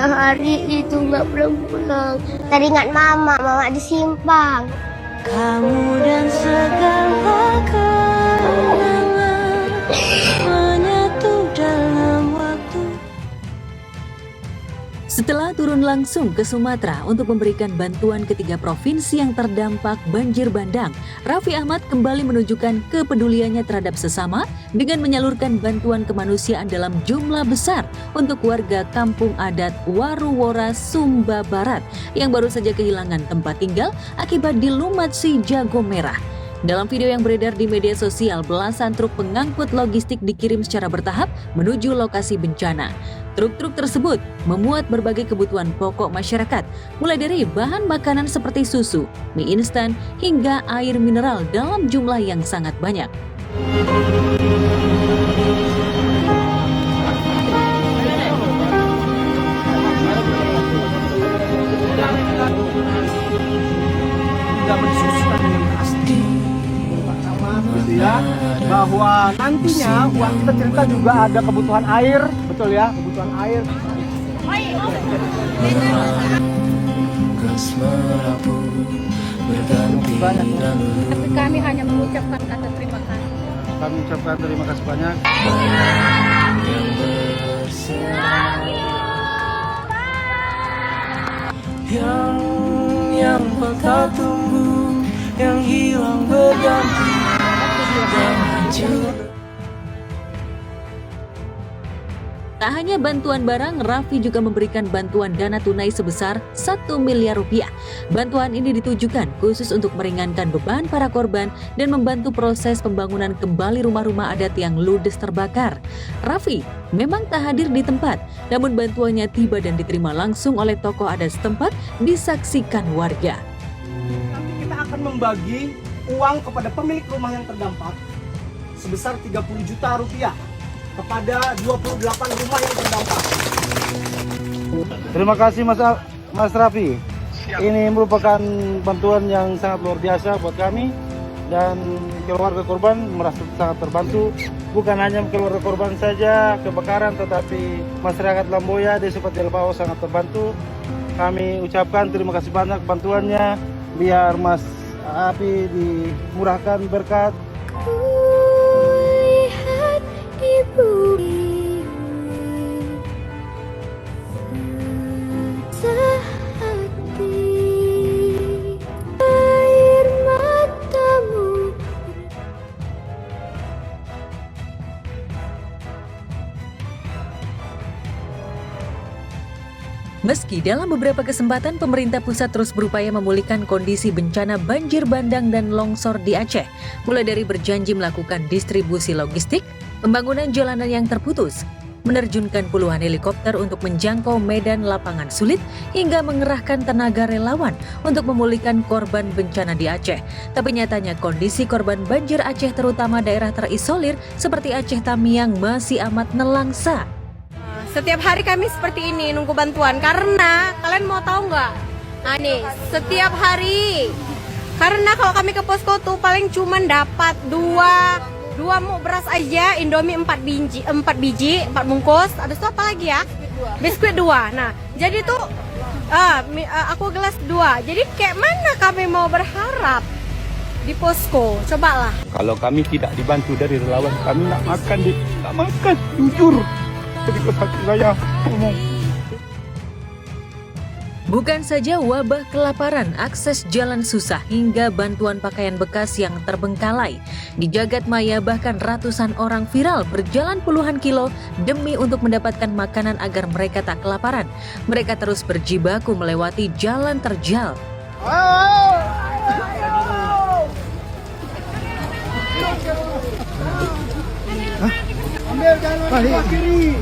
hari itu nggak pulang-pulang. Teringat mama di Simpang. Kamu dan segala kenangan menyatu dalam waktu. Setelah turun langsung ke Sumatera untuk memberikan bantuan ke 3 provinsi yang terdampak banjir bandang, Raffi Ahmad kembali menunjukkan kepeduliannya terhadap sesama dengan menyalurkan bantuan kemanusiaan dalam jumlah besar untuk warga kampung adat Waruwora, Sumba Barat yang baru saja kehilangan tempat tinggal akibat dilumat si jago merah. Dalam video yang beredar di media sosial, belasan truk pengangkut logistik dikirim secara bertahap menuju lokasi bencana. Truk-truk tersebut memuat berbagai kebutuhan pokok masyarakat, mulai dari bahan makanan seperti susu, mie instan, hingga air mineral dalam jumlah yang sangat banyak. Ya, bahwa nantinya uang kita cerita juga ada kebutuhan air, betul ya, kebutuhan air. Tapi kami hanya mengucapkan kata terima kasih. Kami ucapkan terima kasih banyak. Yang patah tumbuh, yang hilang berganti. Tak hanya bantuan barang, Raffi juga memberikan bantuan dana tunai sebesar 1 miliar rupiah. Bantuan ini ditujukan khusus untuk meringankan beban para korban dan membantu proses pembangunan kembali rumah-rumah adat yang ludes terbakar. Raffi memang tak hadir di tempat, namun bantuannya tiba dan diterima langsung oleh tokoh adat setempat, disaksikan warga. Nanti kita akan membagi uang kepada pemilik rumah yang terdampak sebesar 30 juta rupiah kepada 28 rumah yang terdampak. Terima kasih Mas Raffi. Ini merupakan bantuan yang sangat luar biasa buat kami dan keluarga korban merasa sangat terbantu. Bukan hanya keluarga korban saja kebakaran, tetapi masyarakat Lamboya, Desa Patialbao sangat terbantu. Kami ucapkan terima kasih banyak bantuannya, biar Mas Raffi dimurahkan berkat. Kulihat ibu sehati, air matamu. Meski dalam beberapa kesempatan pemerintah pusat terus berupaya memulihkan kondisi bencana banjir bandang dan longsor di Aceh, mulai dari berjanji melakukan distribusi logistik, pembangunan jalanan yang terputus, menerjunkan puluhan helikopter untuk menjangkau medan lapangan sulit, hingga mengerahkan tenaga relawan untuk memulihkan korban bencana di Aceh. Tapi nyatanya kondisi korban banjir Aceh, terutama daerah terisolir seperti Aceh Tamiang, masih amat nelangsa. Setiap hari kami seperti ini nunggu bantuan karena kalian mau tahu nggak? Nah nih, setiap hari. Karena kalau kami ke posko tuh paling cuma dapat dua muk beras aja, Indomie 4 biji, 4 bungkus. Habis itu apa lagi ya? Biskuit 2. Nah, jadi tuh aku gelas 2. Jadi kayak mana kami mau berharap di posko? Cobalah. Kalau kami tidak dibantu dari relawan, kami nggak makan, jujur. Ketika saya ngomong. Bukan saja wabah kelaparan, akses jalan susah, hingga bantuan pakaian bekas yang terbengkalai. Di jagat maya bahkan ratusan orang viral berjalan puluhan kilo demi untuk mendapatkan makanan agar mereka tak kelaparan. Mereka terus berjibaku melewati jalan terjal. Ambil jalan kiri.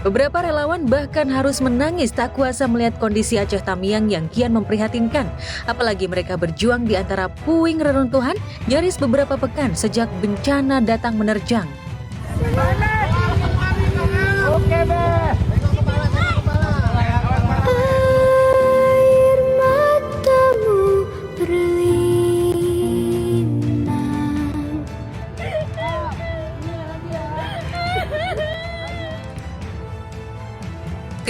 Beberapa relawan bahkan harus menangis tak kuasa melihat kondisi Aceh Tamiang yang kian memprihatinkan. Apalagi mereka berjuang di antara puing reruntuhan nyaris beberapa pekan sejak bencana datang menerjang. Oke, Be. Air mata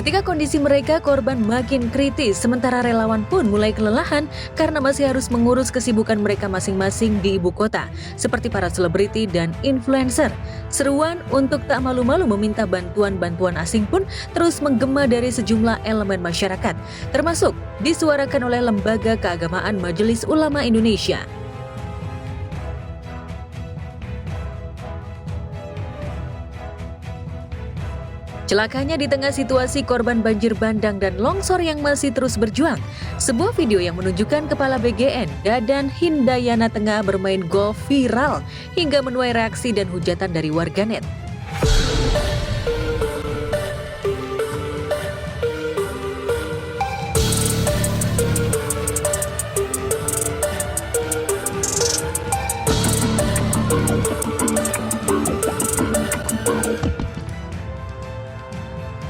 Ketika kondisi mereka, korban makin kritis, sementara relawan pun mulai kelelahan karena masih harus mengurus kesibukan mereka masing-masing di ibu kota, seperti para selebriti dan influencer. Seruan untuk tak malu-malu meminta bantuan-bantuan asing pun terus menggema dari sejumlah elemen masyarakat, termasuk disuarakan oleh Lembaga Keagamaan Majelis Ulama Indonesia. Celakanya di tengah situasi korban banjir bandang dan longsor yang masih terus berjuang, sebuah video yang menunjukkan Kepala BGN, Dadan Hindayana tengah bermain golf viral hingga menuai reaksi dan hujatan dari warganet.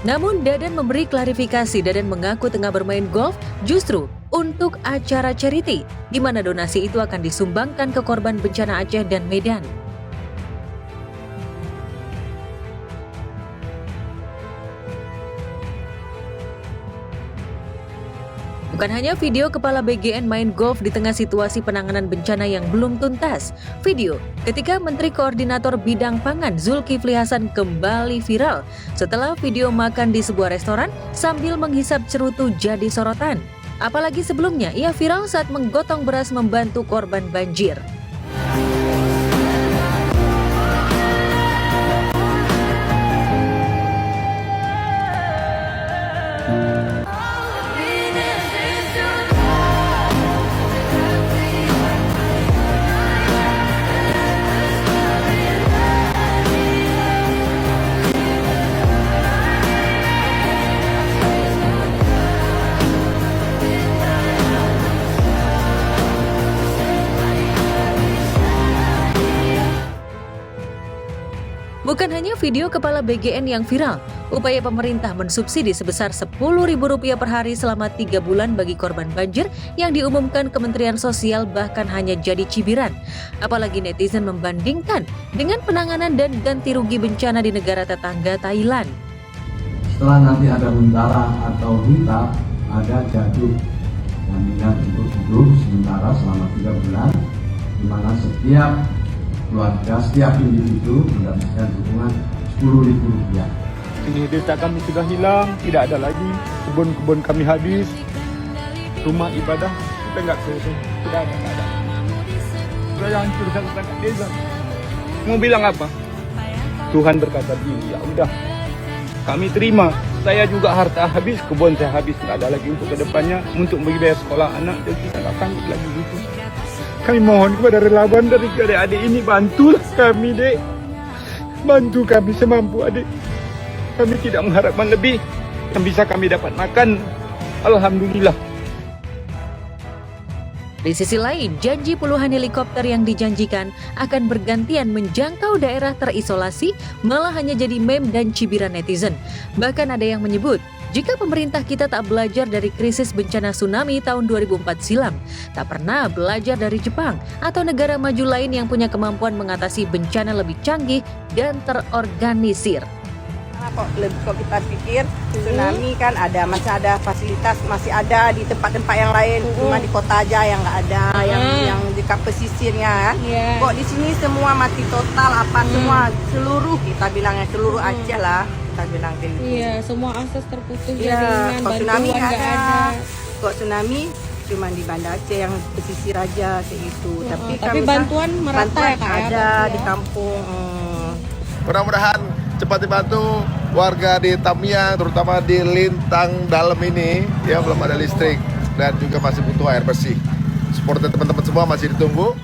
Namun Dadan memberi klarifikasi. Dadan mengaku tengah bermain golf justru untuk acara charity, di mana donasi itu akan disumbangkan ke korban bencana Aceh dan Medan. Bukan hanya video Kepala BGN main golf di tengah situasi penanganan bencana yang belum tuntas. Video ketika Menteri Koordinator Bidang Pangan Zulkifli Hasan kembali viral setelah video makan di sebuah restoran sambil menghisap cerutu jadi sorotan. Apalagi sebelumnya ia viral saat menggotong beras membantu korban banjir. Bukan hanya video Kepala BGN yang viral, upaya pemerintah mensubsidi sebesar Rp10.000 per hari selama 3 bulan bagi korban banjir yang diumumkan Kementerian Sosial bahkan hanya jadi cibiran. Apalagi netizen membandingkan dengan penanganan dan ganti rugi bencana di negara tetangga Thailand. Setelah nanti ada huntara atau hunta, ada jaduk jaminan untuk hidup sementara selama 3 bulan, di mana setiap keluarga, setiap individu mendapatkan dukungan Rp10.000. Ini desa kami sudah hilang, tidak ada lagi. Kebun-kebun kami habis, rumah ibadah kita nggak selesai, tidak ada. Sudah hancur satu-satu desa. Mau bilang apa? Tuhan berkata begini, ya udah, kami terima. Saya juga harta habis, kebun saya habis, nggak ada lagi untuk kedepannya, untuk membayar sekolah anak, dan kita nggak sanggup lagi gitu. Kami mohon kepada relawan dari adik-adik ini, bantulah kami, Dek. Bantu kami semampu, Adik. Kami tidak mengharapkan lebih. Yang bisa kami dapat makan, alhamdulillah. Di sisi lain, janji puluhan helikopter yang dijanjikan akan bergantian menjangkau daerah terisolasi malah hanya jadi meme dan cibiran netizen. Bahkan ada yang menyebut, jika pemerintah kita tak belajar dari krisis bencana tsunami tahun 2004 silam, tak pernah belajar dari Jepang atau negara maju lain yang punya kemampuan mengatasi bencana lebih canggih dan terorganisir. Kalau kita pikir tsunami kan ada, masih ada fasilitas, masih ada di tempat-tempat yang lain, cuma di kota aja yang nggak ada, yang dekat pesisirnya kan. Kok di sini semua mati total, semua seluruh, kita bilangnya seluruh Aceh lah. Kita bilang kayak gitu. Iya, semua akses terputus Iya, jaringan, kok tsunami bantuan nggak ada. Kok tsunami cuma di Banda Aceh yang pesisir aja kayak gitu. Tapi bantuan merata ya, Kak, ada di kampung. Mudah-mudahan cepat dibantu warga di Tamiang, terutama di Lintang dalam ini, ya belum ada listrik dan juga masih butuh air bersih. Support teman-teman semua masih ditunggu.